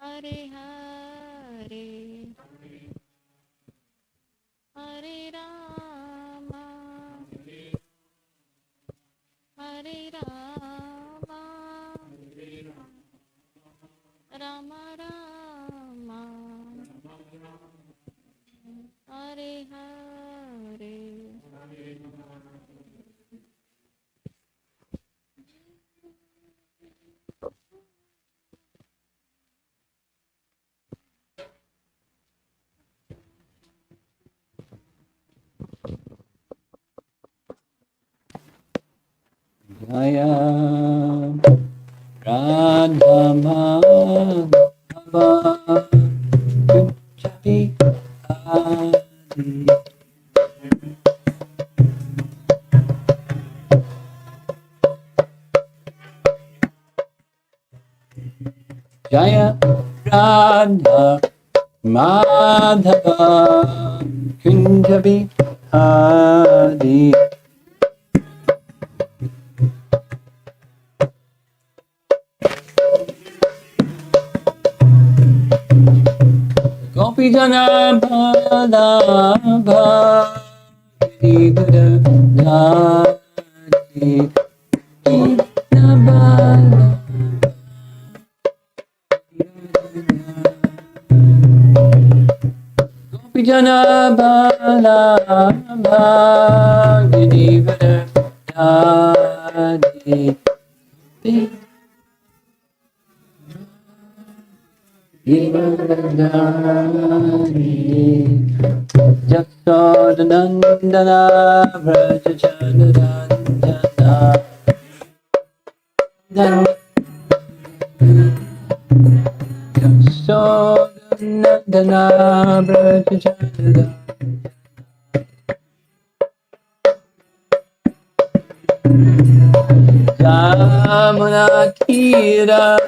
Hare Hare Hare Rama Hare Rama Rama Rama Hare Hare Gaya Radha Madhava Kunjabi Adi Jaya Radha Madhava Kunjabi Adi Gopi Jana Bala Bhakti Dadi Nabala Gopi Jana Bala Bhakti Dadi Jasodanandana Vrajachanandana Jasodanandana Vrajachanandana Jamuna Tira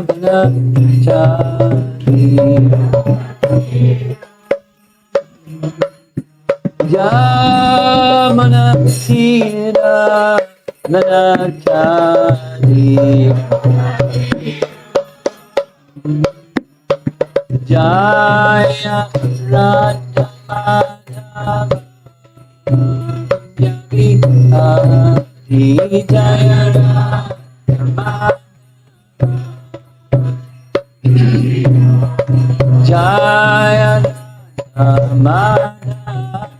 Vanachari Jamana Tira Vanachari Jaya Radha Madhava Yavi Hari Jaya Radha Jaya Madhava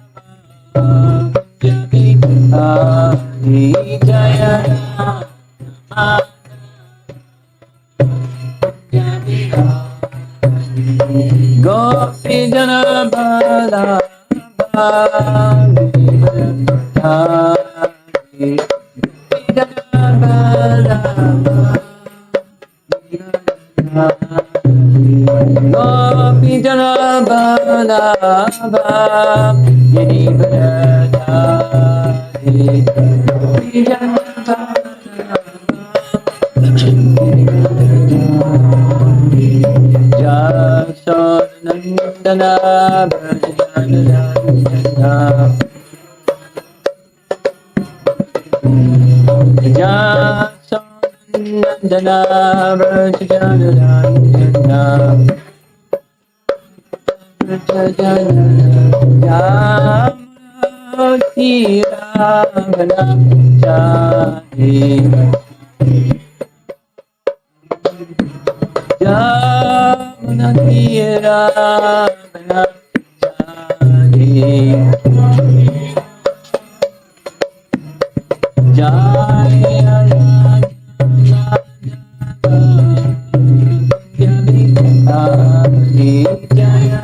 Yavi Hari Jaya Radha Gopi Jana Bala Bhakti Dadi Jana Bala Gopi Jana Bala Bhakti Dadi Gopi Jana Jasodanandana Vrajachanandana Jasodanandana Vrajachanandana Yamunatiravanachari Yamunatiravanachari Jaya Radha Jaya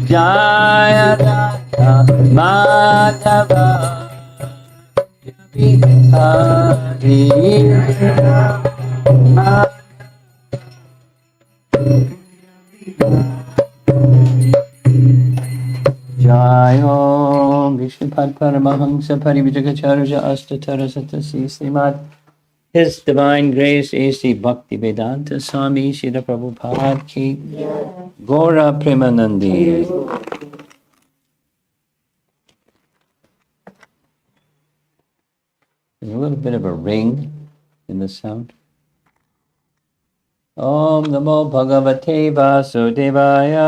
Jaya Radha Madhava Hari Jayo Vishnupad Paramahamsa Parivijagacharya Astatara Satasi Srimad His Divine Grace A.C. Bhakti Vedanta Swami Srila Prabhupada Ki Gora Premanandi. There's a little bit of a ring in the sound. Om Namo Bhagavate Vasudevaya.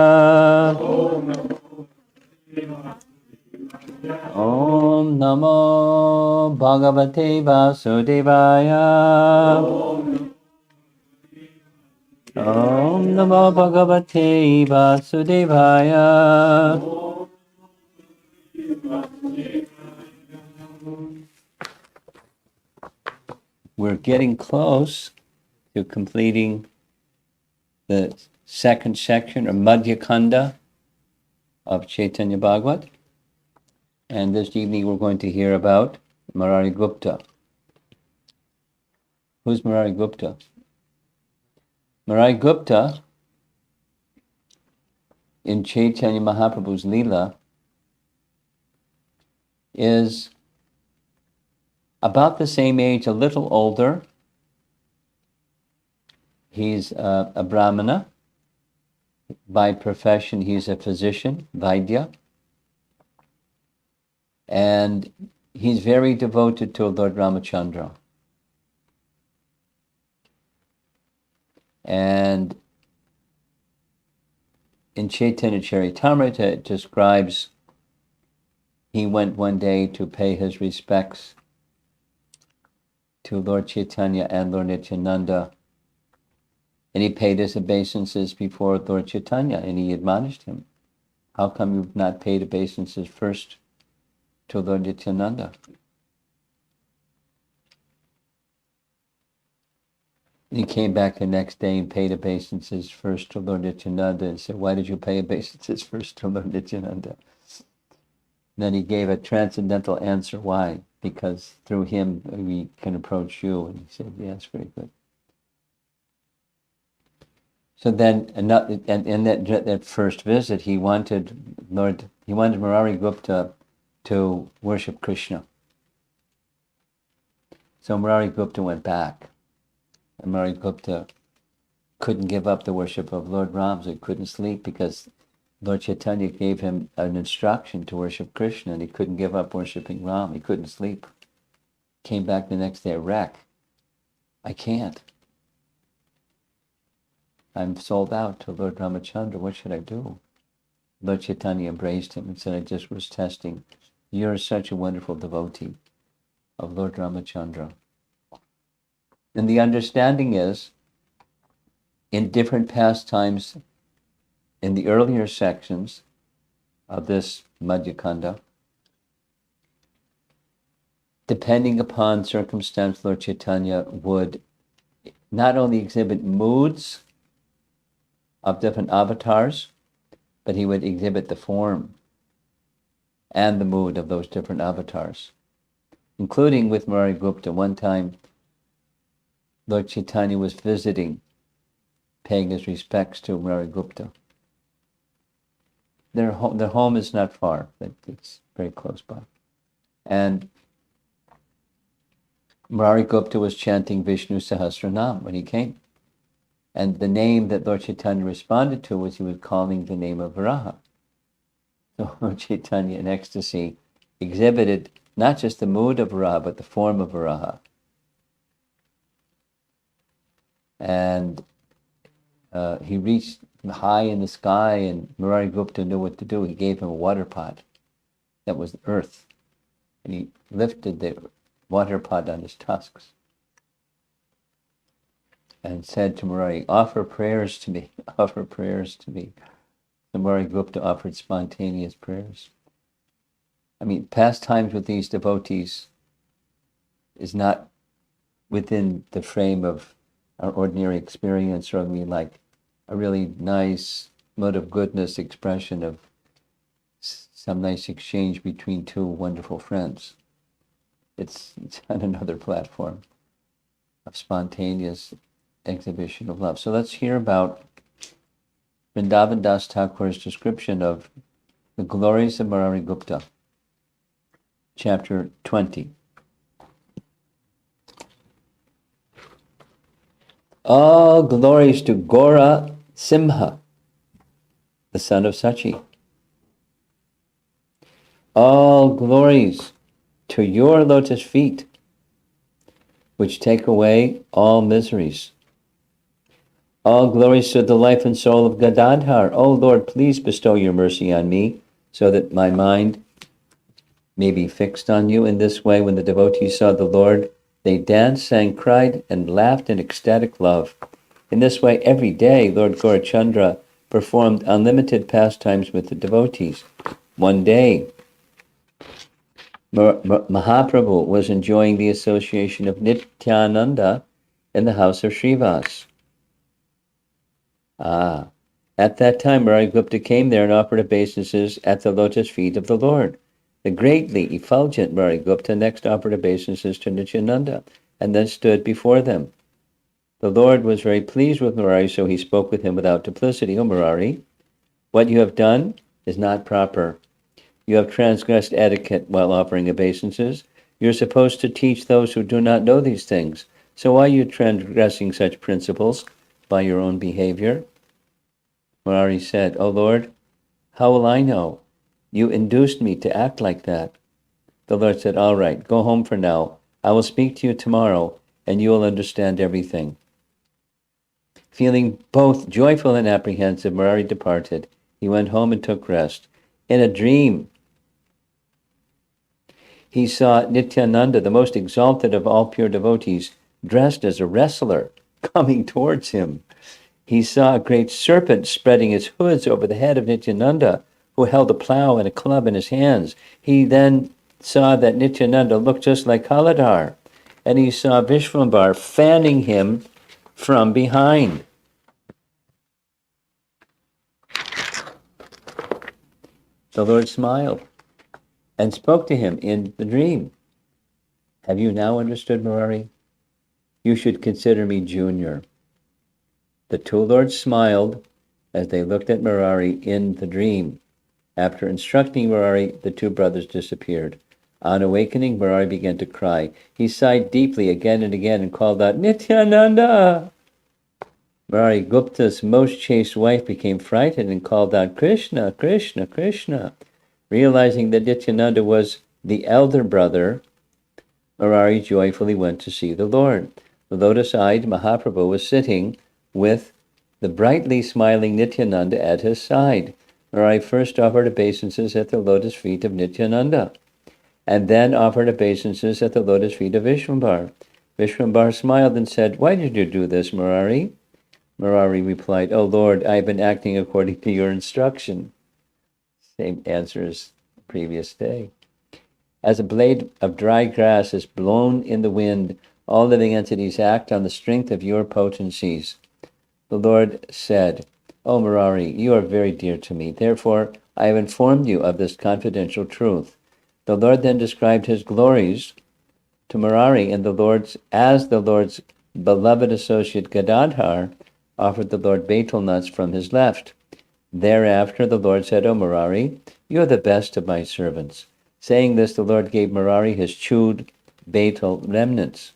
Om Namo Bhagavate Vasudevaya. Om Namo Bhagavate Vasudevaya. We're getting close to completing the second section, or Madhya Kanda, of Chaitanya Bhagavata. And this evening we're going to hear about Murari Gupta. Who's Murari Gupta? Murari Gupta, in Chaitanya Mahaprabhu's Leela, is about the same age, a little older. He's a Brahmana. By profession, he's a physician, Vaidya. And he's very devoted to Lord Ramachandra. And in Chaitanya Charitamrita, it describes he went one day to pay his respects to Lord Chaitanya and Lord Nithyananda. And he paid his obeisances before Lord Chaitanya, and he admonished him, how come you've not paid obeisances first to Lord Nithyananda? And he came back the next day and paid obeisances first to Lord Nithyananda and said, why did you pay obeisances first to Lord Nithyananda? And then he gave a transcendental answer, why? Because through him we can approach you. And he said, yes, very good. So then, in that first visit, he wanted Murari Gupta to worship Krishna. So Murari Gupta went back, and Murari Gupta couldn't give up the worship of Lord Ram, so he couldn't sleep because Lord Chaitanya gave him an instruction to worship Krishna, and he couldn't give up worshiping Ram. He couldn't sleep. Came back the next day a wreck. I can't. I'm sold out to Lord Ramachandra. What should I do? Lord Chaitanya embraced him and said, I just was testing. You're such a wonderful devotee of Lord Ramachandra. And the understanding is, in different pastimes, in the earlier sections of this Madhya Kanda, depending upon circumstance, Lord Chaitanya would not only exhibit moods of different avatars, but he would exhibit the form and the mood of those different avatars, including with Murari Gupta. One time, Lord Chaitanya was visiting, paying his respects to Murari Gupta. Their home is not far, but it's very close by. And Murari Gupta was chanting Vishnu Sahasranam when he came. And the name that Lord Chaitanya responded to was he was calling the name of Varaha. So Lord Chaitanya, in ecstasy, exhibited not just the mood of Varaha, but the form of Varaha. And he reached high in the sky, and Murari Gupta knew what to do. He gave him a water pot that was earth. And he lifted the water pot on his tusks and said to Murari, offer prayers to me, offer prayers to me. So Murari Gupta offered spontaneous prayers. I mean, pastimes with these devotees is not within the frame of our ordinary experience, or I mean like a really nice mode of goodness expression of some nice exchange between two wonderful friends. It's on another platform of spontaneous exhibition of love. So let's hear about Vrindavan Das Thakur's description of the glories of Murari Gupta, chapter 20. All glories to Gora Simha, the son of Sachi. All glories to your lotus feet, which take away all miseries. All glories to the life and soul of Gadadhar. O Lord, please bestow your mercy on me, so that my mind may be fixed on you. In this way, when the devotees saw the Lord, they danced, sang, cried, and laughed in ecstatic love. In this way, every day, Lord Gaurachandra performed unlimited pastimes with the devotees. One day, Mahaprabhu was enjoying the association of Nithyananda in the house of Srivas. At that time, Murari Gupta came there and offered obeisances at the lotus feet of the Lord. The greatly effulgent Murari Gupta next offered obeisances to Nithyananda and then stood before them. The Lord was very pleased with Murari, so he spoke with him without duplicity. O Murari, what you have done is not proper. You have transgressed etiquette while offering obeisances. You're supposed to teach those who do not know these things. So why are you transgressing such principles by your own behavior? Murari said, O Lord, how will I know? You induced me to act like that. The Lord said, all right, go home for now. I will speak to you tomorrow, and you will understand everything. Feeling both joyful and apprehensive, Murari departed. He went home and took rest. In a dream, he saw Nithyananda, the most exalted of all pure devotees, dressed as a wrestler, coming towards him. He saw a great serpent spreading its hoods over the head of Nithyananda, who held a plow and a club in his hands. He then saw that Nithyananda looked just like Kaladhar, and he saw Vishwambar fanning him from behind. The Lord smiled and spoke to him in the dream. Have you now understood, Murari? You should consider me junior. The two lords smiled as they looked at Murari in the dream. After instructing Murari, the two brothers disappeared. On awakening, Murari began to cry. He sighed deeply again and again and called out, Nithyananda! Murari Gupta's most chaste wife became frightened and called out, Krishna, Krishna, Krishna. Realizing that Nithyananda was the elder brother, Murari joyfully went to see the Lord. The lotus-eyed Mahaprabhu was sitting with the brightly smiling Nithyananda at his side. Murari first offered obeisances at the lotus feet of Nithyananda, and then offered obeisances at the lotus feet of Vishwambar. Vishwambar smiled and said, Why did you do this, Murari? Murari replied, O Lord, I have been acting according to your instruction. Same answer as the previous day. As a blade of dry grass is blown in the wind, all living entities act on the strength of your potencies. The Lord said, O Murari, you are very dear to me. Therefore, I have informed you of this confidential truth. The Lord then described his glories to Murari, and as the Lord's beloved associate Gadadhar offered the Lord betel nuts from his left. Thereafter, the Lord said, O Murari, you are the best of my servants. Saying this, the Lord gave Murari his chewed betel remnants.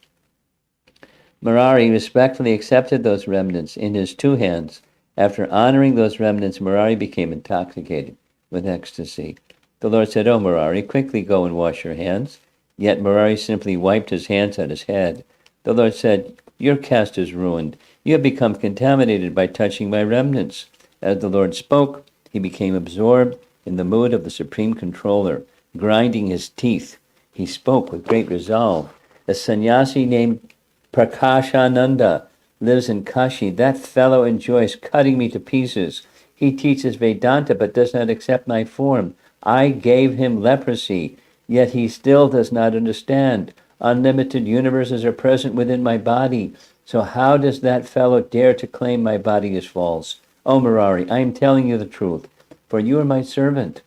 Murari respectfully accepted those remnants in his two hands. After honoring those remnants, Murari became intoxicated with ecstasy. The Lord said, O Murari, quickly go and wash your hands. Yet Murari simply wiped his hands at his head. The Lord said, Your caste is ruined. You have become contaminated by touching my remnants. As the Lord spoke, he became absorbed in the mood of the Supreme Controller. Grinding his teeth, he spoke with great resolve. A sannyasi named Prakashananda lives in Kashi. That fellow enjoys cutting me to pieces. He teaches Vedanta but does not accept my form. I gave him leprosy, yet he still does not understand. Unlimited universes are present within my body. So how does that fellow dare to claim my body is false? O Murari, I am telling you the truth, for you are my servant.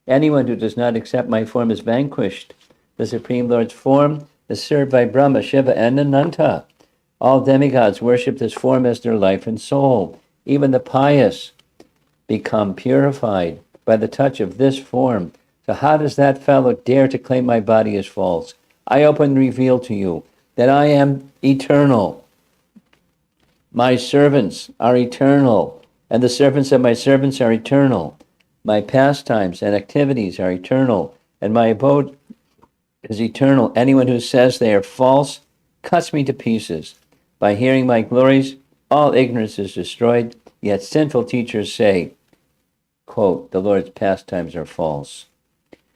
Anyone who does not accept my form is vanquished. The Supreme Lord's form is served by Brahma, Shiva, and Ananta. All demigods worship this form as their life and soul. Even the pious become purified by the touch of this form. So how does that fellow dare to claim my body is false? I openly reveal to you that I am eternal. My servants are eternal, and the servants of my servants are eternal. My pastimes and activities are eternal, and my abode is eternal. Anyone who says they are false cuts me to pieces. By hearing my glories, all ignorance is destroyed, yet sinful teachers say, quote, the Lord's pastimes are false.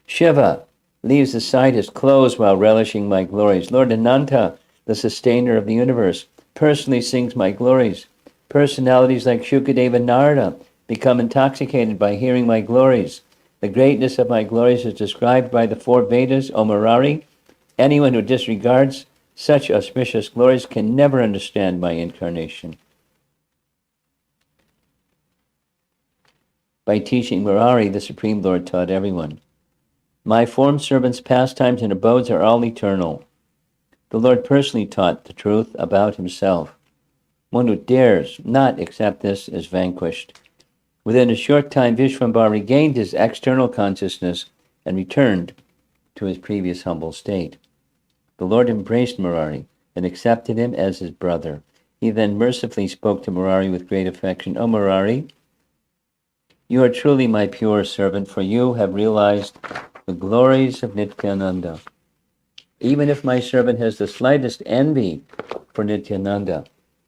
Shiva leaves aside his clothes while relishing my glories. Lord Ananta, the sustainer of the universe, personally sings my glories. Personalities like Shukadeva and Narada become intoxicated by hearing my glories. The greatness of my glories is described by the four Vedas, O Murari. Anyone who disregards such auspicious glories can never understand my incarnation. By teaching Murari, the Supreme Lord taught everyone. My formed servants' pastimes and abodes are all eternal. The Lord personally taught the truth about himself. One who dares not accept this is vanquished. Within a short time, Vishwambhara regained his external consciousness and returned to his previous humble state. The Lord embraced Murari and accepted him as his brother. He then mercifully spoke to Murari with great affection. O Murari, you are truly my pure servant, for you have realized the glories of Nithyananda. Even if my servant has the slightest envy for Nithyananda,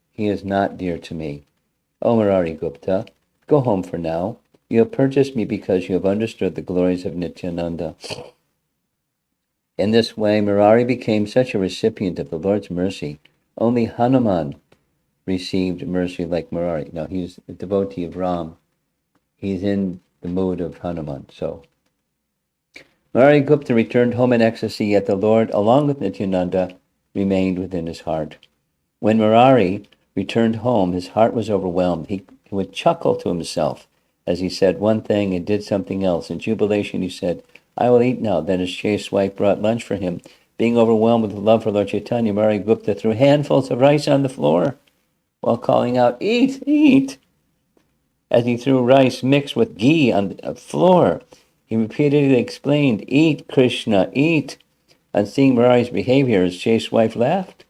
he is not dear to me. O Murari Gupta, go home for now. You have purchased me because you have understood the glories of Nithyananda. In this way, Murari became such a recipient of the Lord's mercy. Only Hanuman received mercy like Murari. Now, he's a devotee of Ram. He's in the mood of Hanuman. So, Murari Gupta returned home in ecstasy, yet the Lord, along with Nithyananda, remained within his heart. When Murari returned home, his heart was overwhelmed. He would chuckle to himself as he said one thing and did something else. In jubilation, he said, I will eat now. Then his chaste wife brought lunch for him. Being overwhelmed with love for Lord Chaitanya, Murari Gupta threw handfuls of rice on the floor while calling out, eat, eat. As he threw rice mixed with ghee on the floor, he repeatedly explained, eat, Krishna, eat. On seeing Murari's behavior, his chaste wife laughed.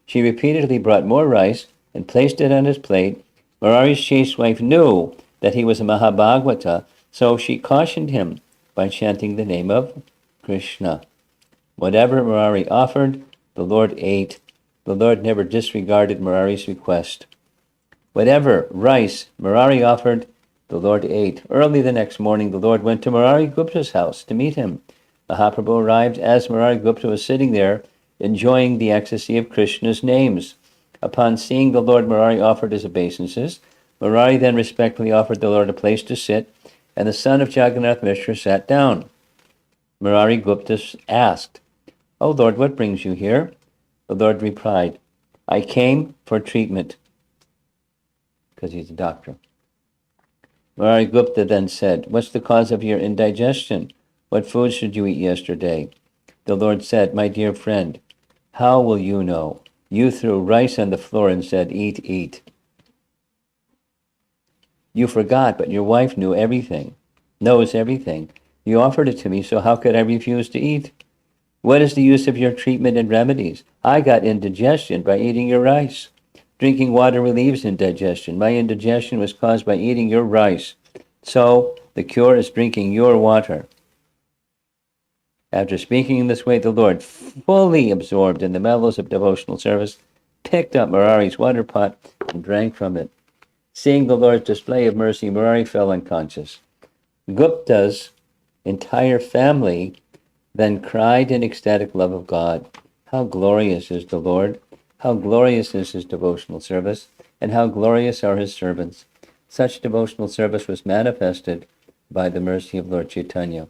She repeatedly brought more rice and placed it on his plate. Murari's chaste wife knew that he was a Mahabhagavata, so she cautioned him by chanting the name of Krishna. Whatever Murari offered, the Lord ate. The Lord never disregarded Murari's request. Whatever rice Murari offered, the Lord ate. Early the next morning, the Lord went to Murari Gupta's house to meet him. Mahaprabhu arrived as Murari Gupta was sitting there, enjoying the ecstasy of Krishna's names. Upon seeing the Lord, Murari offered his obeisances. Murari then respectfully offered the Lord a place to sit, and the son of Jagannath Mishra sat down. Murari Gupta asked, O Lord, what brings you here? The Lord replied, I came for treatment, because he's a doctor. Murari Gupta then said, what's the cause of your indigestion? What food should you eat yesterday? The Lord said, my dear friend, how will you know? You threw rice on the floor and said, eat, eat. You forgot, but your wife knew everything, knows everything. You offered it to me, so how could I refuse to eat? What is the use of your treatment and remedies? I got indigestion by eating your rice. Drinking water relieves indigestion. My indigestion was caused by eating your rice. So the cure is drinking your water. After speaking in this way, the Lord, fully absorbed in the mellows of devotional service, picked up Murari's water pot and drank from it. Seeing the Lord's display of mercy, Murari fell unconscious. Gupta's entire family then cried in ecstatic love of God. How glorious is the Lord! How glorious is his devotional service, and how glorious are his servants! Such devotional service was manifested by the mercy of Lord Chaitanya.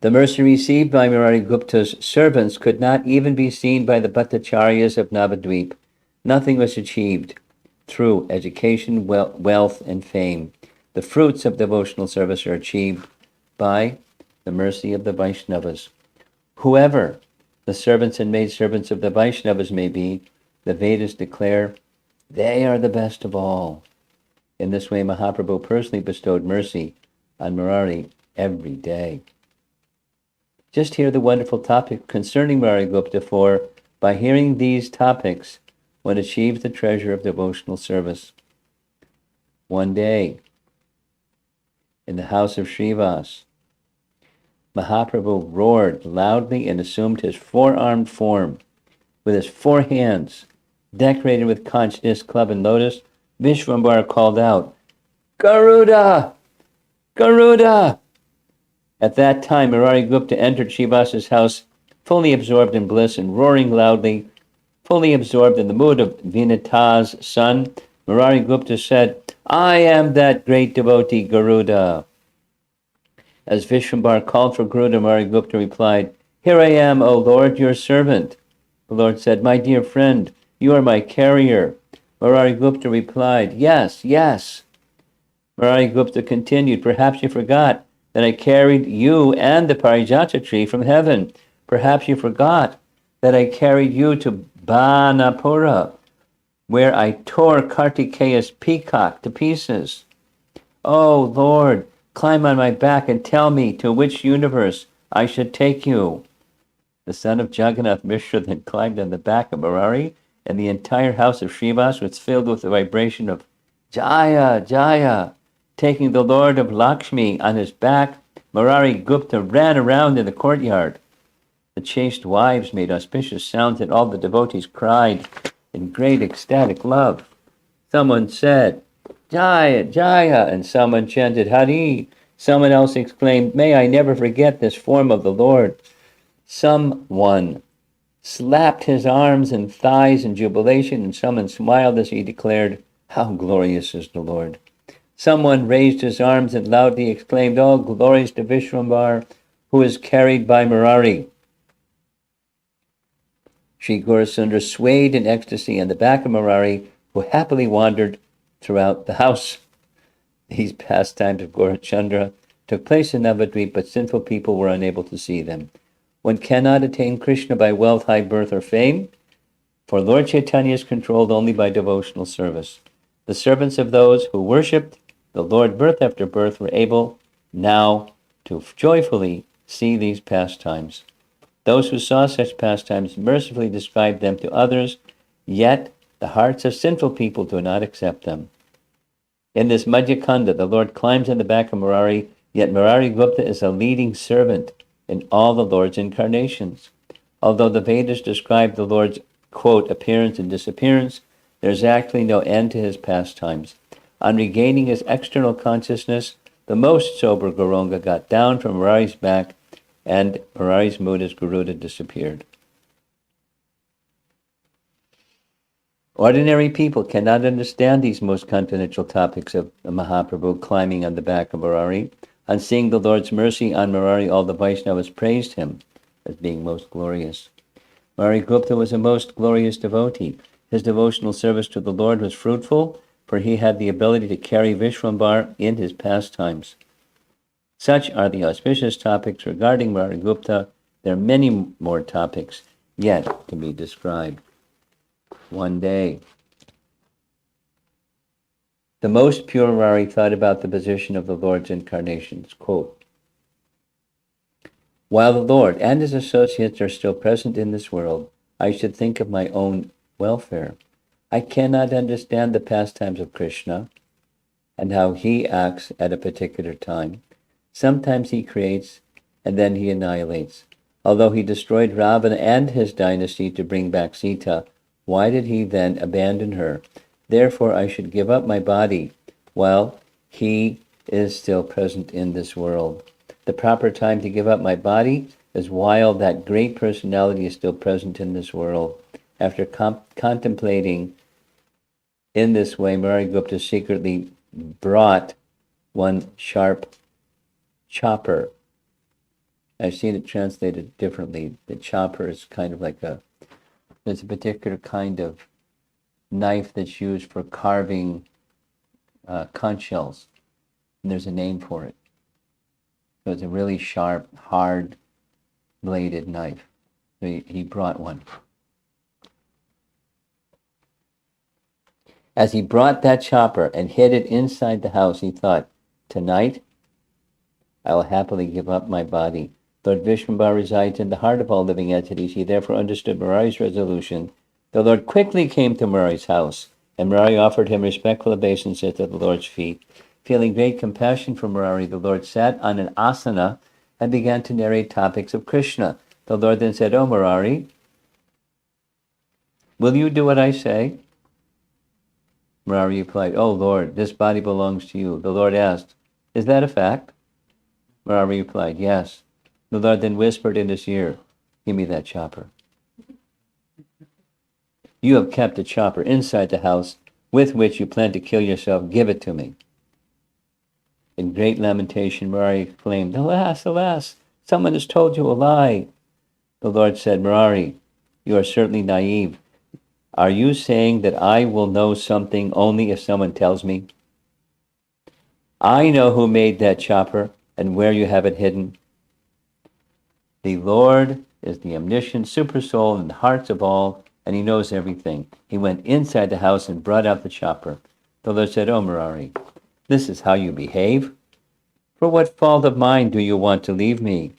The mercy received by Murari Gupta's servants could not even be seen by the Bhattacharyas of Navadvip. Nothing was achieved through education, wealth, and fame. The fruits of devotional service are achieved by the mercy of the Vaishnavas. Whoever the servants and maidservants of the Vaishnavas may be, the Vedas declare they are the best of all. In this way, Mahaprabhu personally bestowed mercy on Murari every day. Just hear the wonderful topic concerning Murari Gupta, for by hearing these topics, one achieves the treasure of devotional service. One day, in the house of Srivas, Mahaprabhu roared loudly and assumed his four-armed form. With his four hands, decorated with consciousness, club, and lotus, Vishwambara called out, Garuda! Garuda! At that time, Murari Gupta entered Srivasa's house, fully absorbed in bliss and roaring loudly, fully absorbed in the mood of Vinata's son. Murari Gupta said, I am that great devotee, Garuda. As Vishwambara called for Garuda, Murari Gupta replied, Here I am, O Lord, your servant. The Lord said, My dear friend, you are my carrier. Murari Gupta replied, Yes, yes. Murari Gupta continued, Perhaps you forgot that I carried you and the Parijata tree from heaven. Perhaps you forgot that I carried you to Banapura, where I tore Kartikeya's peacock to pieces. Oh, Lord, climb on my back and tell me to which universe I should take you. The son of Jagannath Mishra then climbed on the back of Murari, and the entire house of Srivas was filled with the vibration of Jaya, Jaya. Taking the Lord of Lakshmi on his back, Murari Gupta ran around in the courtyard. The chaste wives made auspicious sounds, and all the devotees cried in great ecstatic love. Someone said, Jaya, Jaya, and someone chanted Hari. Someone else exclaimed, May I never forget this form of the Lord. Someone slapped his arms and thighs in jubilation, and someone smiled as he declared, How glorious is the Lord. Someone raised his arms and loudly exclaimed, All glories to Vishwambara, who is carried by Murari. Sri Gaurasundar swayed in ecstasy on the back of Murari, who happily wandered throughout the house. These pastimes of Gaurachandra took place in Navadvip, but sinful people were unable to see them. One cannot attain Krishna by wealth, high birth, or fame, for Lord Chaitanya is controlled only by devotional service. The servants of those who worshipped the Lord birth after birth were able now to joyfully see these pastimes. Those who saw such pastimes mercifully described them to others, yet the hearts of sinful people do not accept them. In this Madhyakanda, the Lord climbs on the back of Murari, yet Murari Gupta is a leading servant in all the Lord's incarnations. Although the Vedas describe the Lord's, quote, appearance and disappearance, there is actually no end to his pastimes. On regaining his external consciousness, the most sober Gauranga got down from Murari's back, and Murari's mood as Garuda disappeared. Ordinary people cannot understand these most confidential topics of the Mahaprabhu climbing on the back of Murari. On seeing the Lord's mercy on Murari, all the Vaishnavas praised him as being most glorious. Murari Gupta was a most glorious devotee. His devotional service to the Lord was fruitful, for he had the ability to carry Vishwambara in his pastimes. Such are the auspicious topics regarding Murari Gupta. There are many more topics yet to be described. One day, the most pure Murari thought about the position of the Lord's incarnations. Quote, While the Lord and his associates are still present in this world, I should think of my own welfare. I cannot understand the pastimes of Krishna and how he acts at a particular time. Sometimes he creates and then he annihilates. Although he destroyed Ravana and his dynasty to bring back Sita, why did he then abandon her? Therefore I should give up my body while he is still present in this world. The proper time to give up my body is while that great personality is still present in this world. After contemplating in this way, Murari Gupta secretly brought one sharp chopper. I've seen it translated differently. The chopper is kind of like there's a particular kind of knife that's used for carving conch shells, and there's a name for it. So it's a really sharp, hard bladed knife. So he brought one. As he brought that chopper and hid it inside the house, he thought, tonight I will happily give up my body. Lord Vishwambara resides in the heart of all living entities. He therefore understood Murari's resolution. The Lord quickly came to Murari's house, and Murari offered him respectful obeisances at the Lord's feet. Feeling great compassion for Murari, the Lord sat on an asana and began to narrate topics of Krishna. The Lord then said, "O Murari, will you do what I say?" Murari replied, "O Lord, this body belongs to you." The Lord asked, "Is that a fact?" Murari replied, "Yes." The Lord then whispered in his ear, "Give me that chopper. You have kept a chopper inside the house with which you plan to kill yourself. Give it to me." In great lamentation, Murari exclaimed, "Alas, alas, someone has told you a lie." The Lord said, "Murari, you are certainly naive. Are you saying that I will know something only if someone tells me? I know who made that chopper and where you have it hidden. The Lord is the omniscient supersoul in the hearts of all, and he knows everything. He went inside the house and brought out the chopper." The Lord said, "O Murari, this is how you behave? For what fault of mine do you want to leave me?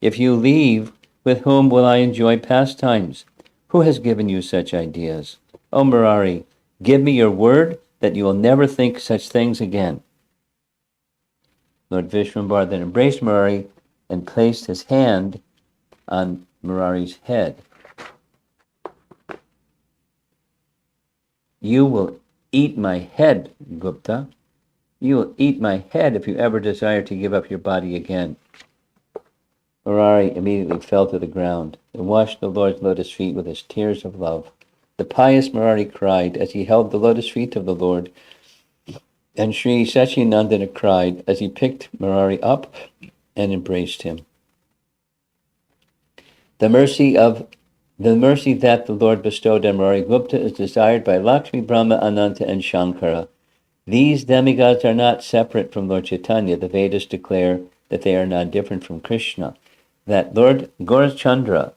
If you leave, with whom will I enjoy pastimes? Who has given you such ideas? O Murari, give me your word that you will never think such things again." Lord Vishwambar then embraced Murari and placed his hand on Murari's head. "You will eat my head, Gupta. You will eat my head if you ever desire to give up your body again." Murari immediately fell to the ground and washed the Lord's lotus feet with his tears of love. The pious Murari cried as he held the lotus feet of the Lord, and Sri Sachinandana cried as he picked Murari up and embraced him. The mercy that the Lord bestowed on Murari Gupta is desired by Lakshmi, Brahma, Ananta, and Shankara. These demigods are not separate from Lord Chaitanya. The Vedas declare that they are not different from Krishna, that Lord Gaurachandra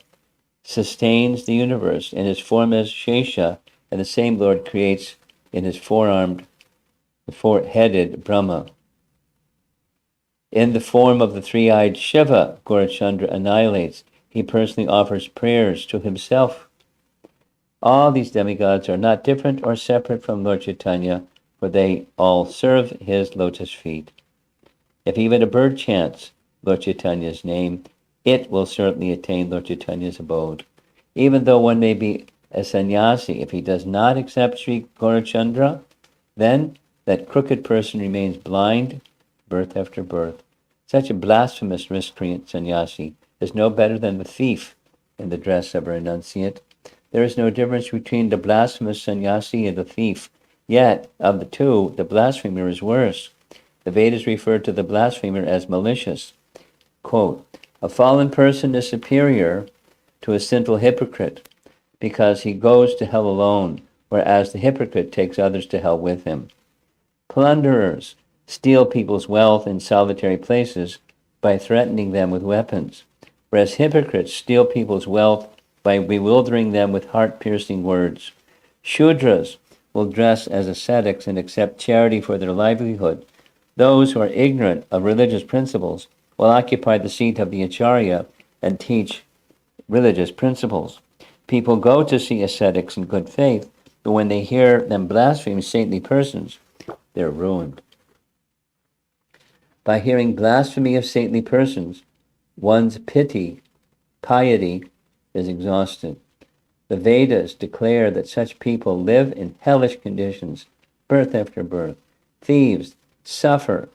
sustains the universe in his form as Shesha, and the same Lord creates in his four-headed Brahma. In the form of the three-eyed Shiva, Gaurachandra annihilates. He personally offers prayers to himself. All these demigods are not different or separate from Lord Chaitanya, for they all serve his lotus feet. If even a bird chants Lord Chaitanya's name, it will certainly attain Lord Chaitanya's abode. Even though one may be a sannyasi, if he does not accept Sri Gaurachandra, then that crooked person remains blind, birth after birth. Such a blasphemous miscreant sannyasi is no better than the thief in the dress of a renunciate. There is no difference between the blasphemous sannyasi and the thief. Yet, of the two, the blasphemer is worse. The Vedas refer to the blasphemer as malicious. Quote, "A fallen person is superior to a sinful hypocrite because he goes to hell alone, whereas the hypocrite takes others to hell with him. Plunderers steal people's wealth in solitary places by threatening them with weapons, whereas hypocrites steal people's wealth by bewildering them with heart-piercing words. Shudras will dress as ascetics and accept charity for their livelihood. Those who are ignorant of religious principles will occupy the seat of the acharya and teach religious principles. People go to see ascetics in good faith, but when they hear them blaspheme saintly persons, they're ruined. By hearing blasphemy of saintly persons, one's piety is exhausted. The Vedas declare that such people live in hellish conditions, birth after birth. Thieves suffer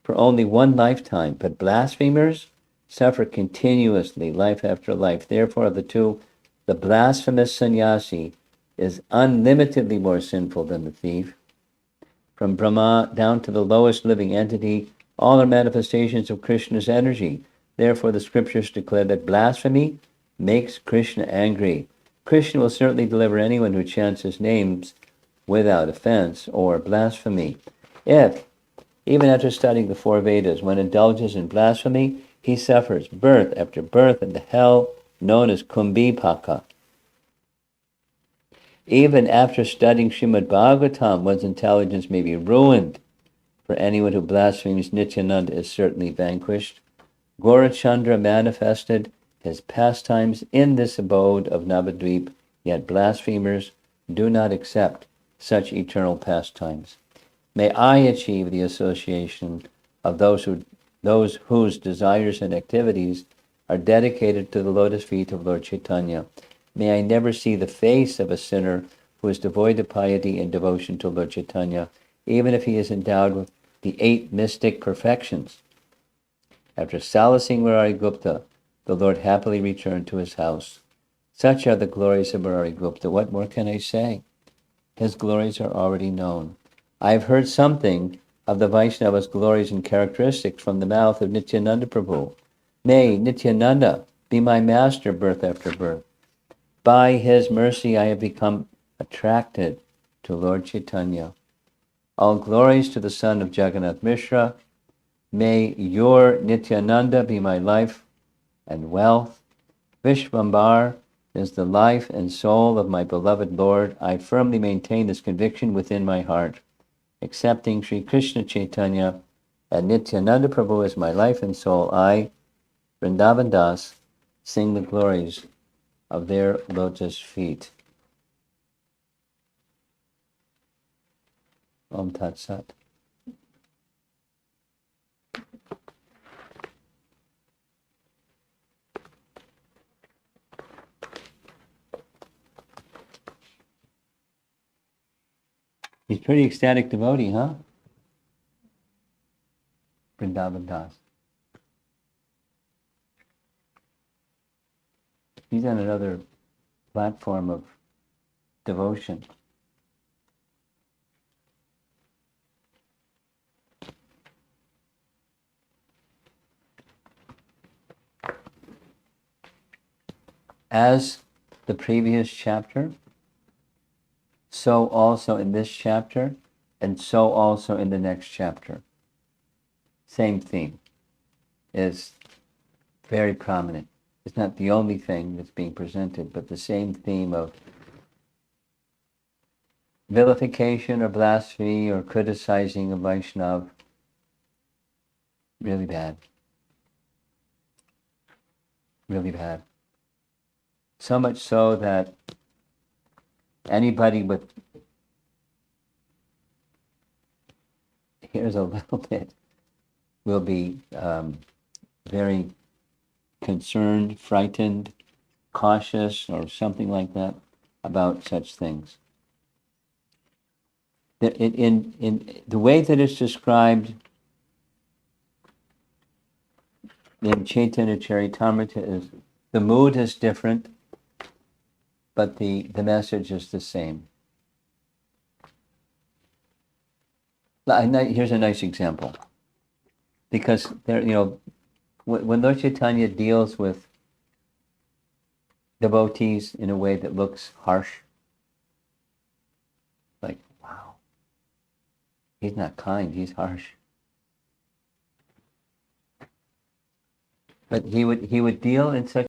for only one lifetime, but blasphemers suffer continuously, life after life. Therefore, of the two, the blasphemous sannyasi is unlimitedly more sinful than the thief. From Brahma down to the lowest living entity, all are manifestations of Krishna's energy. Therefore, the scriptures declare that blasphemy makes Krishna angry. Krishna will certainly deliver anyone who chants his names without offense or blasphemy. If, even after studying the four Vedas, one indulges in blasphemy, he suffers birth after birth in the hell known as Kumbhipaka. Even after studying Srimad Bhagavatam, one's intelligence may be ruined. For anyone who blasphemes, Nithyananda is certainly vanquished. Gaurachandra manifested his pastimes in this abode of Navadvip, yet blasphemers do not accept such eternal pastimes. May I achieve the association of those who those whose desires and activities are dedicated to the lotus feet of Lord Chaitanya. May I never see the face of a sinner who is devoid of piety and devotion to Lord Chaitanya, even if he is endowed with the 8 mystic perfections. After solacing Murari Gupta, the Lord happily returned to his house. Such are the glories of Murari Gupta. What more can I say? His glories are already known. I have heard something of the Vaishnava's glories and characteristics from the mouth of Nithyananda Prabhu. May Nithyananda be my master birth after birth. By his mercy I have become attracted to Lord Chaitanya. All glories to the son of Jagannath Mishra. May your Nithyananda be my life and wealth. Vishvambar is the life and soul of my beloved Lord. I firmly maintain this conviction within my heart. Accepting Sri Krishna Chaitanya and Nithyananda Prabhu as my life and soul, I, Vrindavan Das, sing the glories of their lotus feet. Om Tat Sat. He's pretty ecstatic devotee, huh? Vrindavan Das. He's on another platform of devotion. As the previous chapter, so also in this chapter, and so also in the next chapter. Same theme is very prominent. It's not the only thing that's being presented, but the same theme of vilification or blasphemy or criticizing of Vaishnav. Really bad. Really bad. So much so that anybody with, here's a little bit, will be very concerned, frightened, cautious, or something like that about such things. In the way that it's described in Chaitanya Charitamrita is, the mood is different, but the message is the same. Here's a nice example. Because there, when Lord Chaitanya deals with devotees in a way that looks harsh, like, wow, he's not kind, he's harsh. But he would deal in such